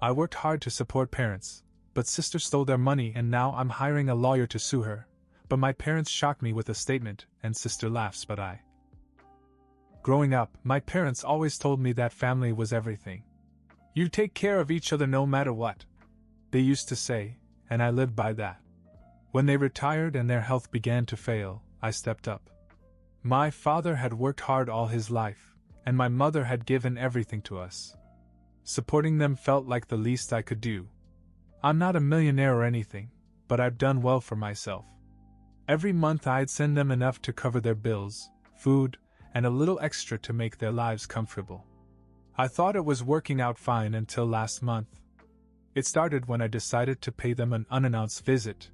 I worked hard to support parents, but sister stole their money and now I'm hiring a lawyer to sue her. But my parents shocked me with a statement, and sister laughs, but I. Growing up, my parents always told me that family was everything. You take care of each other no matter what, they used to say, and I lived by that. When they retired and their health began to fail, I stepped up. My father had worked hard all his life, and my mother had given everything to us. Supporting them felt like the least I could do. I'm not a millionaire or anything, but I've done well for myself. Every month I'd send them enough to cover their bills, food, and a little extra to make their lives comfortable. I thought it was working out fine until last month. It started when I decided to pay them an unannounced visit.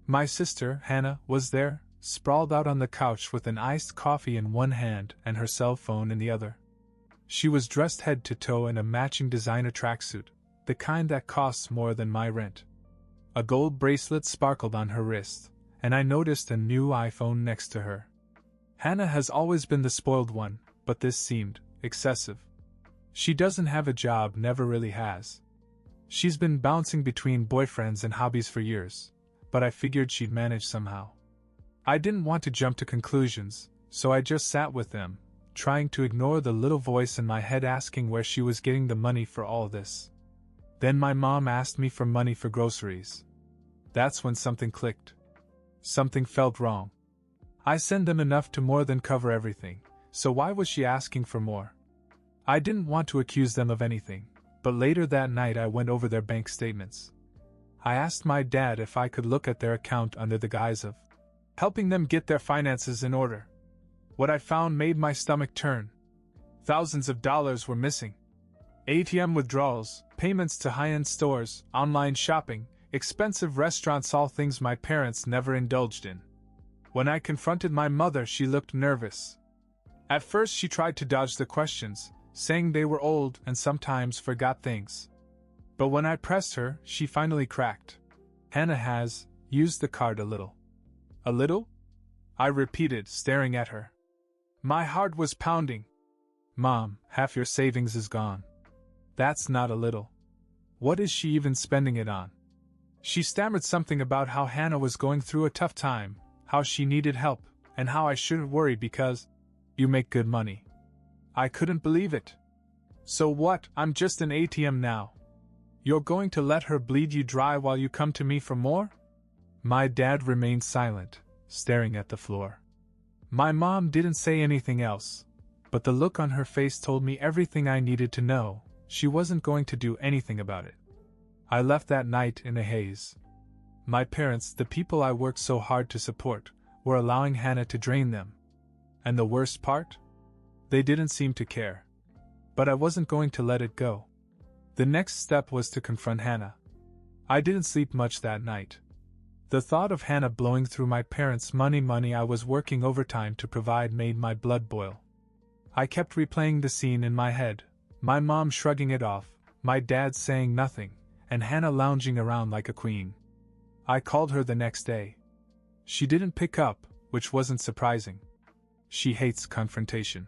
My sister, Hannah, was there, sprawled out on the couch with an iced coffee in one hand and her cell phone in the other. She was dressed head to toe in a matching designer tracksuit, the kind that costs more than my rent. A gold bracelet sparkled on her wrist, and I noticed a new iPhone next to her. Hannah has always been the spoiled one, but this seemed excessive. She doesn't have a job, never really has. She's been bouncing between boyfriends and hobbies for years, but I figured she'd manage somehow. I didn't want to jump to conclusions, so I just sat with them, trying to ignore the little voice in my head asking where she was getting the money for all this. Then my mom asked me for money for groceries. That's when something clicked. Something felt wrong. I send them enough to more than cover everything, so why was she asking for more? I didn't want to accuse them of anything, but later that night I went over their bank statements. I asked my dad if I could look at their account under the guise of helping them get their finances in order. What I found made my stomach turn. Thousands of dollars were missing. ATM withdrawals, payments to high-end stores, online shopping, expensive restaurants, all things my parents never indulged in. When I confronted my mother, she looked nervous. At first she tried to dodge the questions, saying they were old and sometimes forgot things. But when I pressed her, she finally cracked. Hannah has used the card a little. A little? I repeated, staring at her. My heart was pounding. Mom, half your savings is gone. That's not a little. What is she even spending it on? She stammered something about how Hannah was going through a tough time, how she needed help, and how I shouldn't worry because you make good money. I couldn't believe it. So what? I'm just an ATM now. You're going to let her bleed you dry while you come to me for more? My dad remained silent, staring at the floor. My mom didn't say anything else, but the look on her face told me everything I needed to know. She wasn't going to do anything about it. I left that night in a haze. My parents, the people I worked so hard to support, were allowing Hannah to drain them. And the worst part? They didn't seem to care. But I wasn't going to let it go. The next step was to confront Hannah. I didn't sleep much that night. The thought of Hannah blowing through my parents' money I was working overtime to provide made my blood boil. I kept replaying the scene in my head, my mom shrugging it off, my dad saying nothing, and Hannah lounging around like a queen. I called her the next day. She didn't pick up, which wasn't surprising. She hates confrontation.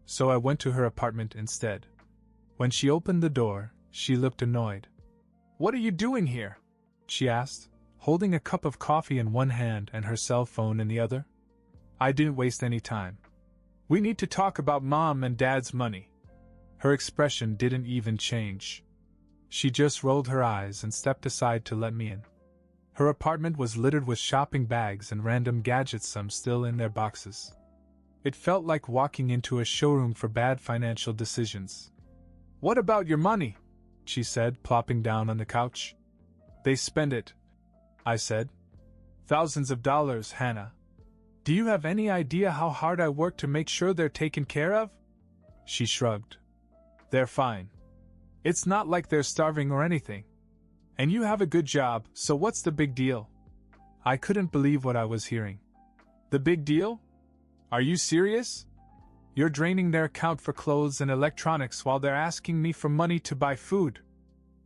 So I went to her apartment instead. When she opened the door, she looked annoyed. "What are you doing here?" she asked, holding a cup of coffee in one hand and her cell phone in the other. I didn't waste any time. "We need to talk about Mom and Dad's money." Her expression didn't even change. She just rolled her eyes and stepped aside to let me in. Her apartment was littered with shopping bags and random gadgets, some still in their boxes. It felt like walking into a showroom for bad financial decisions. "What about your money?" she said, plopping down on the couch. "They spend it," I said. "Thousands of dollars, Hannah. Do you have any idea how hard I work to make sure they're taken care of?" She shrugged. "They're fine. It's not like they're starving or anything. And you have a good job, so what's the big deal?" I couldn't believe what I was hearing. "The big deal? Are you serious? You're draining their account for clothes and electronics while they're asking me for money to buy food."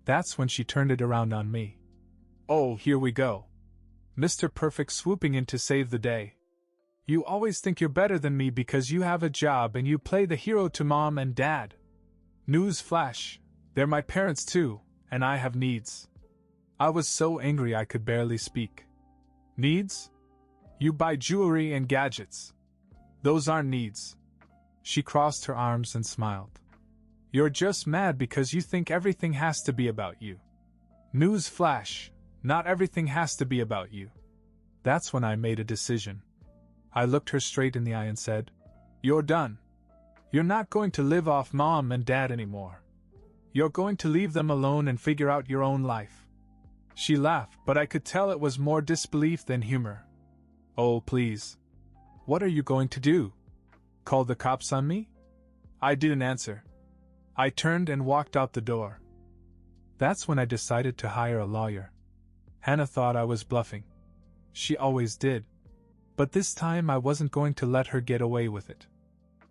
That's when she turned it around on me. "Oh, here we go. Mr. Perfect swooping in to save the day. You always think you're better than me because you have a job and you play the hero to Mom and Dad. News flash, they're my parents too, and I have needs. I was so angry I could barely speak. Needs? You buy jewelry and gadgets. Those aren't needs. She crossed her arms and smiled. You're just mad because you think everything has to be about you. News flash, not everything has to be about you. That's when I made a decision. I looked her straight in the eye and said, You're done. You're not going to live off Mom and Dad anymore. You're going to leave them alone and figure out your own life. She laughed, but I could tell it was more disbelief than humor. Oh, please. What are you going to do? Call the cops on me? I didn't answer. I turned and walked out the door. That's when I decided to hire a lawyer. Hannah thought I was bluffing. She always did. But this time I wasn't going to let her get away with it.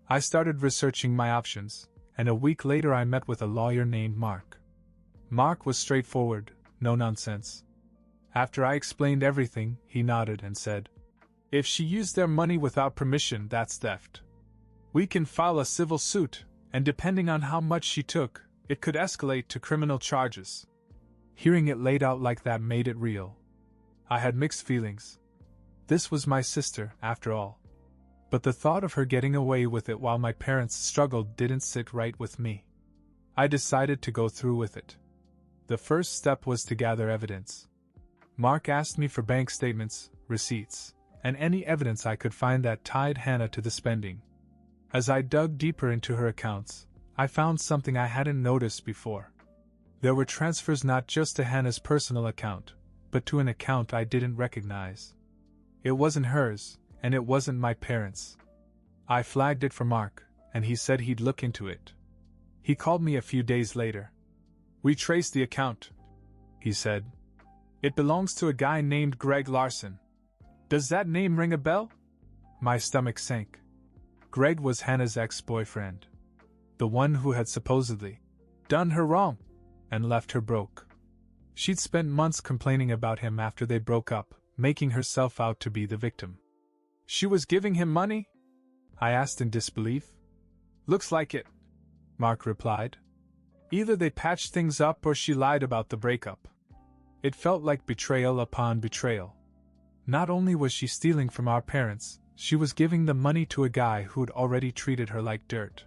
I started researching my options, and a week later I met with a lawyer named Mark. Mark was straightforward, no nonsense. After I explained everything, he nodded and said, If she used their money without permission, that's theft. We can file a civil suit, and depending on how much she took, it could escalate to criminal charges. Hearing it laid out like that made it real. I had mixed feelings. This was my sister, after all. But the thought of her getting away with it while my parents struggled didn't sit right with me. I decided to go through with it. The first step was to gather evidence. Mark asked me for bank statements, receipts, and any evidence I could find that tied Hannah to the spending. As I dug deeper into her accounts, I found something I hadn't noticed before. There were transfers not just to Hannah's personal account, but to an account I didn't recognize. It wasn't hers, and it wasn't my parents'. I flagged it for Mark, and he said he'd look into it. He called me a few days later. We traced the account, he said. It belongs to a guy named Greg Larson. Does that name ring a bell? My stomach sank. Greg was Hannah's ex-boyfriend. The one who had supposedly done her wrong and left her broke. She'd spent months complaining about him after they broke up, making herself out to be the victim. She was giving him money? I asked in disbelief. Looks like it, Mark replied. Either they patched things up or she lied about the breakup. It felt like betrayal upon betrayal. Not only was she stealing from our parents, she was giving the money to a guy who'd already treated her like dirt.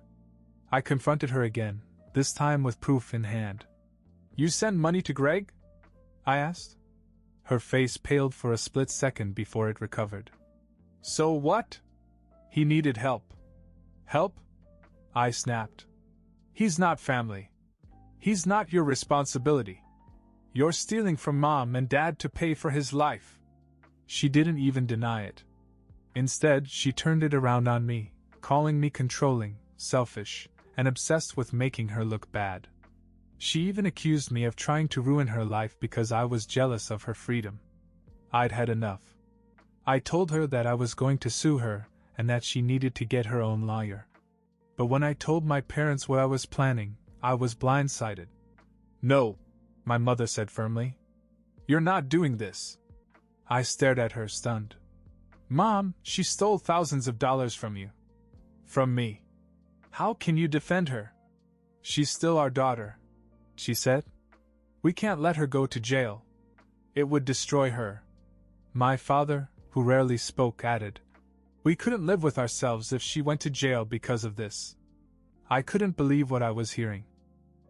I confronted her again, this time with proof in hand. You send money to Greg? I asked. Her face paled for a split second before it recovered. So what? He needed help. Help? I snapped. He's not family. He's not your responsibility. You're stealing from Mom and Dad to pay for his life. She didn't even deny it. Instead, she turned it around on me, calling me controlling, selfish, and obsessed with making her look bad. She even accused me of trying to ruin her life because I was jealous of her freedom. I'd had enough. I told her that I was going to sue her and that she needed to get her own lawyer. But when I told my parents what I was planning, I was blindsided. No, my mother said firmly. You're not doing this. I stared at her, stunned. Mom, she stole thousands of dollars from you. From me. How can you defend her? She's still our daughter, she said. We can't let her go to jail. It would destroy her. My father, who rarely spoke, added, We couldn't live with ourselves if she went to jail because of this. I couldn't believe what I was hearing.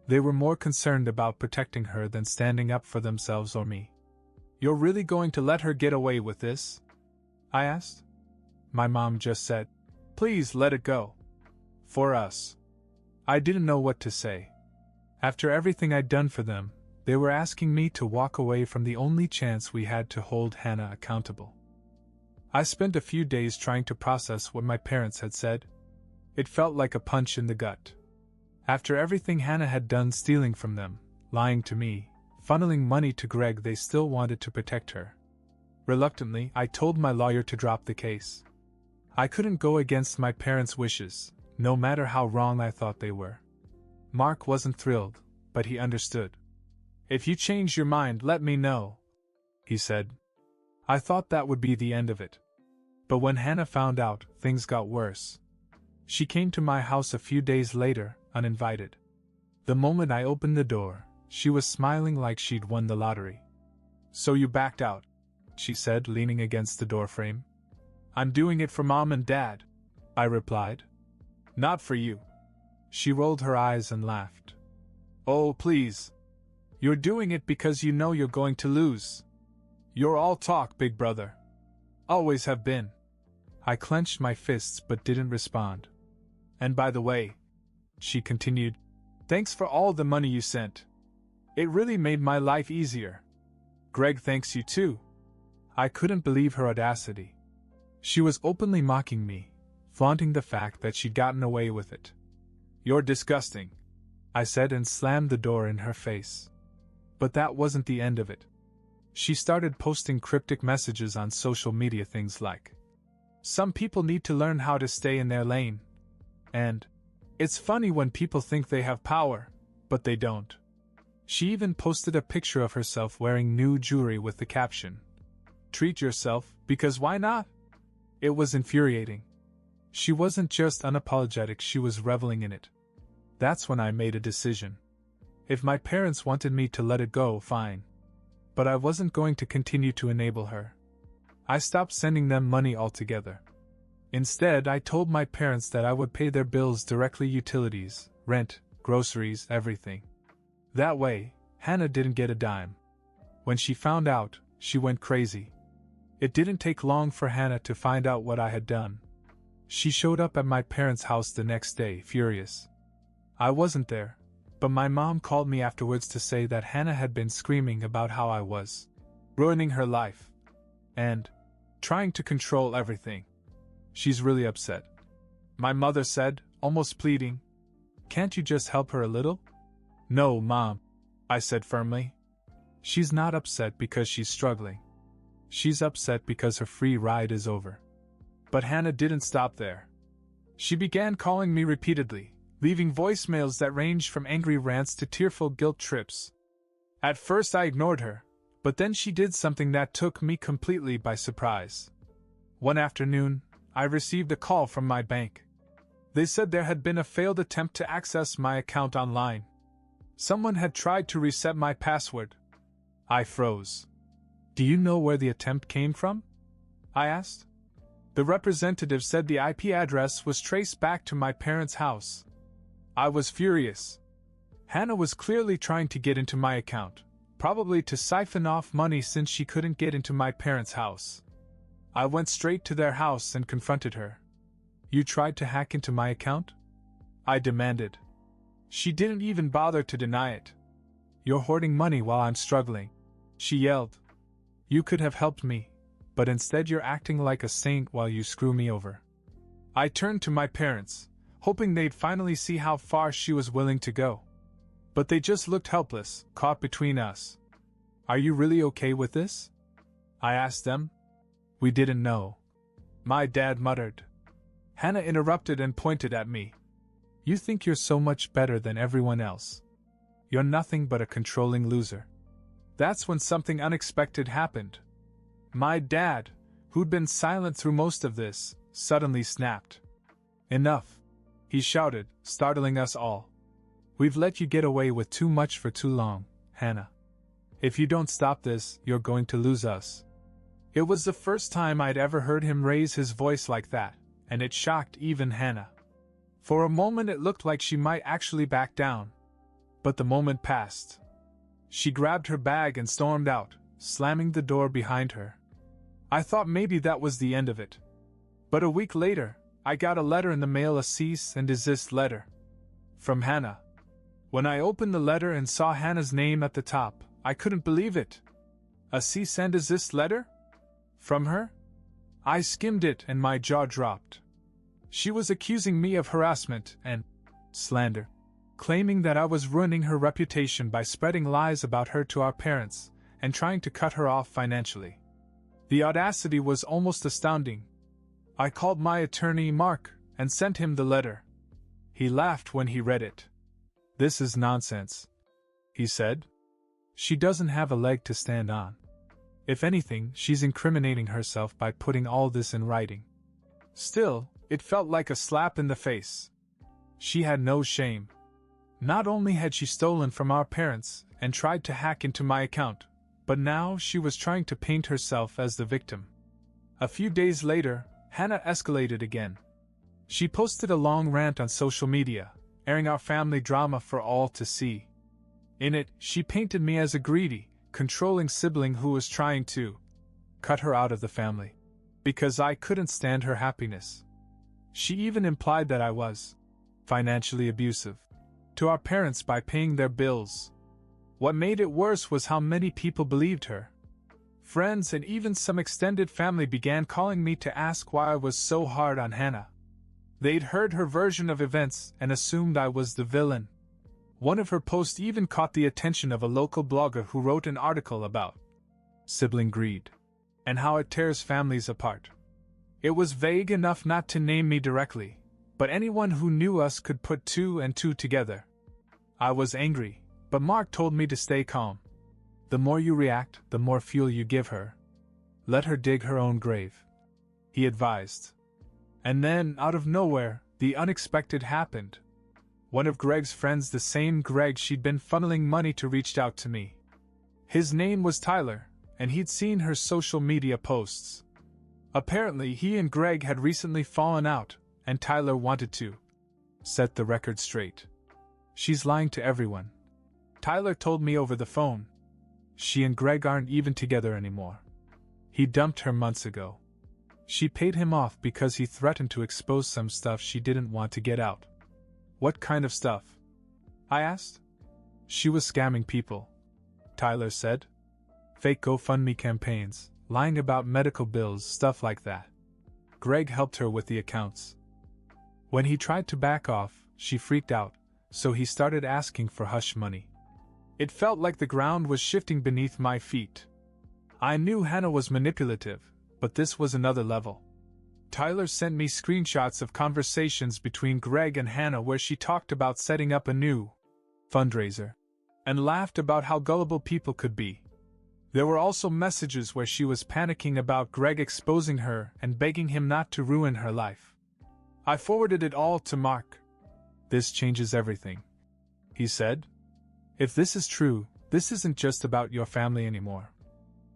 They were more concerned about protecting her than standing up for themselves or me. You're really going to let her get away with this? I asked. My mom just said, Please let it go. For us. I didn't know what to say. After everything I'd done for them, they were asking me to walk away from the only chance we had to hold Hannah accountable. I spent a few days trying to process what my parents had said. It felt like a punch in the gut. After everything Hannah had done, stealing from them, lying to me, funneling money to Greg, they still wanted to protect her. Reluctantly, I told my lawyer to drop the case. I couldn't go against my parents' wishes, no matter how wrong I thought they were. Mark wasn't thrilled, but he understood. If you change your mind, let me know, he said. I thought that would be the end of it. But when Hannah found out, things got worse. She came to my house a few days later, uninvited. The moment I opened the door, She was smiling like she'd won the lottery. "So you backed out," she said, leaning against the doorframe. "I'm doing it for Mom and Dad," I replied. "Not for you." She rolled her eyes and laughed. "Oh, please. You're doing it because you know you're going to lose. You're all talk, big brother. Always have been." I clenched my fists but didn't respond. "And by the way," she continued, "thanks for all the money you sent. It really made my life easier. Greg thanks you too." I couldn't believe her audacity. She was openly mocking me, flaunting the fact that she'd gotten away with it. "You're disgusting," I said and slammed the door in her face. But that wasn't the end of it. She started posting cryptic messages on social media, things like, "Some people need to learn how to stay in their lane," and "It's funny when people think they have power, but they don't." She even posted a picture of herself wearing new jewelry with the caption, "Treat yourself, because why not?" It was infuriating. She wasn't just unapologetic, she was reveling in it. That's when I made a decision. If my parents wanted me to let it go, fine. But I wasn't going to continue to enable her. I stopped sending them money altogether. Instead, I told my parents that I would pay their bills directly: utilities, rent, groceries, everything. That way, Hannah didn't get a dime. When she found out, she went crazy. It didn't take long for Hannah to find out what I had done. She showed up at my parents' house the next day, furious. I wasn't there, but my mom called me afterwards to say that Hannah had been screaming about how I was ruining her life and trying to control everything. She's really upset. My mother said, almost pleading, "Can't you just help her a little?" "No, Mom," I said firmly. "She's not upset because she's struggling. She's upset because her free ride is over." But Hannah didn't stop there. She began calling me repeatedly, leaving voicemails that ranged from angry rants to tearful guilt trips. At first I ignored her, but then she did something that took me completely by surprise. One afternoon, I received a call from my bank. They said there had been a failed attempt to access my account online. Someone had tried to reset my password. I froze. "Do you know where the attempt came from?" I asked. The representative said the IP address was traced back to my parents' house. I was furious. Hannah was clearly trying to get into my account, probably to siphon off money since she couldn't get into my parents' house. I went straight to their house and confronted her. "You tried to hack into my account?" I demanded. She didn't even bother to deny it. "You're hoarding money while I'm struggling," she yelled. "You could have helped me, but instead you're acting like a saint while you screw me over." I turned to my parents, hoping they'd finally see how far she was willing to go. But they just looked helpless, caught between us. "Are you really okay with this?" I asked them. "We didn't know," my dad muttered. Hannah interrupted and pointed at me. "You think you're so much better than everyone else. You're nothing but a controlling loser." That's when something unexpected happened. My dad, who'd been silent through most of this, suddenly snapped. "Enough," he shouted, startling us all. "We've let you get away with too much for too long, Hannah. If you don't stop this, you're going to lose us." It was the first time I'd ever heard him raise his voice like that, and it shocked even Hannah. For a moment it looked like she might actually back down. But the moment passed. She grabbed her bag and stormed out, slamming the door behind her. I thought maybe that was the end of it. But a week later, I got a letter in the mail, a cease and desist letter. From Hannah. When I opened the letter and saw Hannah's name at the top, I couldn't believe it. A cease and desist letter? From her? I skimmed it and my jaw dropped. She was accusing me of harassment and slander, claiming that I was ruining her reputation by spreading lies about her to our parents and trying to cut her off financially. The audacity was almost astounding. I called my attorney, Mark, and sent him the letter. He laughed when he read it. "This is nonsense," he said. "She doesn't have a leg to stand on. If anything, she's incriminating herself by putting all this in writing." Still, it felt like a slap in the face. She had no shame. Not only had she stolen from our parents and tried to hack into my account, but now she was trying to paint herself as the victim. A few days later, Hannah escalated again. She posted a long rant on social media, airing our family drama for all to see. In it, she painted me as a greedy, controlling sibling who was trying to cut her out of the family, because I couldn't stand her happiness. She even implied that I was financially abusive to our parents by paying their bills. What made it worse was how many people believed her. Friends and even some extended family began calling me to ask why I was so hard on Hannah. They'd heard her version of events and assumed I was the villain. One of her posts even caught the attention of a local blogger who wrote an article about sibling greed and how it tears families apart. It was vague enough not to name me directly, but anyone who knew us could put two and two together. I was angry, but Mark told me to stay calm. The more you react, the more fuel you give her. Let her dig her own grave, he advised. And then, out of nowhere, the unexpected happened. One of Greg's friends, the same Greg she'd been funneling money to, reached out to me. His name was Tyler, and he'd seen her social media posts. Apparently, he and Greg had recently fallen out, and Tyler wanted to set the record straight. She's lying to everyone, Tyler told me over the phone. She and Greg aren't even together anymore. He dumped her months ago. She paid him off because he threatened to expose some stuff she didn't want to get out. What kind of stuff? I asked. She was scamming people, Tyler said. Fake GoFundMe campaigns, lying about medical bills, stuff like that. Greg helped her with the accounts. When he tried to back off, she freaked out, so he started asking for hush money. It felt like the ground was shifting beneath my feet. I knew Hannah was manipulative, but this was another level. Tyler sent me screenshots of conversations between Greg and Hannah where she talked about setting up a new fundraiser and laughed about how gullible people could be. There were also messages where she was panicking about Greg exposing her and begging him not to ruin her life. I forwarded it all to Mark. This changes everything, he said. If this is true, this isn't just about your family anymore.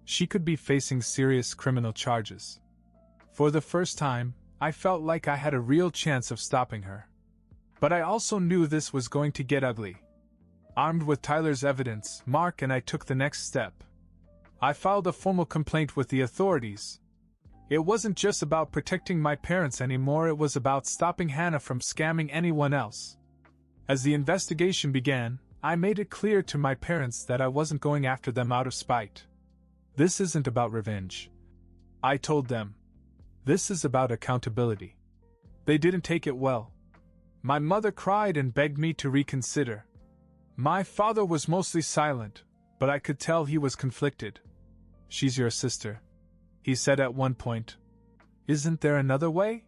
She could be facing serious criminal charges. For the first time, I felt like I had a real chance of stopping her. But I also knew this was going to get ugly. Armed with Tyler's evidence, Mark and I took the next step. I filed a formal complaint with the authorities. It wasn't just about protecting my parents anymore, it was about stopping Hannah from scamming anyone else. As the investigation began, I made it clear to my parents that I wasn't going after them out of spite. This isn't about revenge, I told them. This is about accountability. They didn't take it well. My mother cried and begged me to reconsider. My father was mostly silent, but I could tell he was conflicted. She's your sister, he said at one point. Isn't there another way?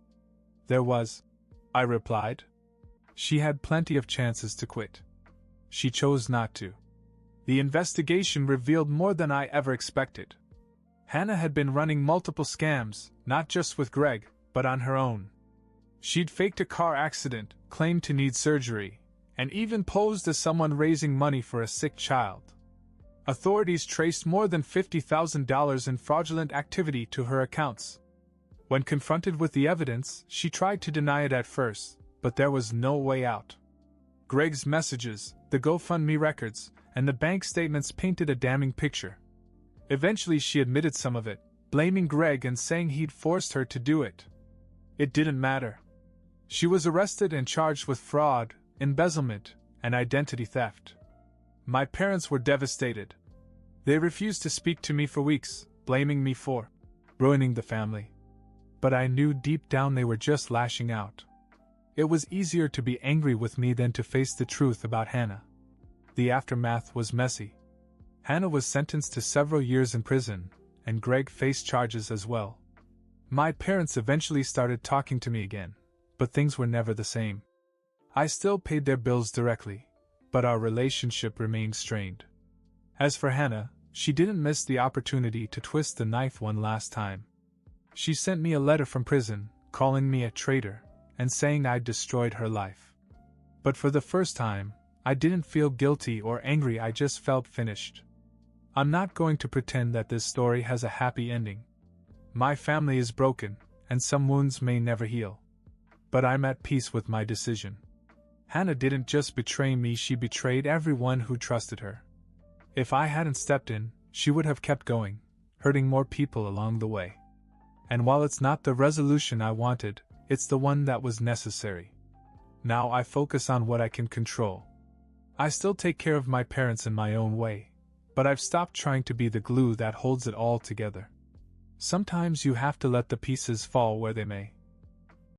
There was, I replied. She had plenty of chances to quit. She chose not to. The investigation revealed more than I ever expected. Hannah had been running multiple scams, not just with Greg, but on her own. She'd faked a car accident, claimed to need surgery, and even posed as someone raising money for a sick child. Authorities traced more than $50,000 in fraudulent activity to her accounts. When confronted with the evidence, she tried to deny it at first, but there was no way out. Greg's messages, the GoFundMe records, and the bank statements painted a damning picture. Eventually she admitted some of it, blaming Greg and saying he'd forced her to do it. It didn't matter. She was arrested and charged with fraud, embezzlement, and identity theft. My parents were devastated. They refused to speak to me for weeks, blaming me for ruining the family. But I knew deep down they were just lashing out. It was easier to be angry with me than to face the truth about Hannah. The aftermath was messy. Hannah was sentenced to several years in prison, and Greg faced charges as well. My parents eventually started talking to me again, but things were never the same. I still paid their bills directly, but our relationship remained strained. As for Hannah, she didn't miss the opportunity to twist the knife one last time. She sent me a letter from prison, calling me a traitor, and saying I'd destroyed her life. But for the first time, I didn't feel guilty or angry, I just felt finished. I'm not going to pretend that this story has a happy ending. My family is broken, and some wounds may never heal. But I'm at peace with my decision. Hannah didn't just betray me, she betrayed everyone who trusted her. If I hadn't stepped in, she would have kept going, hurting more people along the way. And while it's not the resolution I wanted, it's the one that was necessary. Now I focus on what I can control. I still take care of my parents in my own way, but I've stopped trying to be the glue that holds it all together. Sometimes you have to let the pieces fall where they may.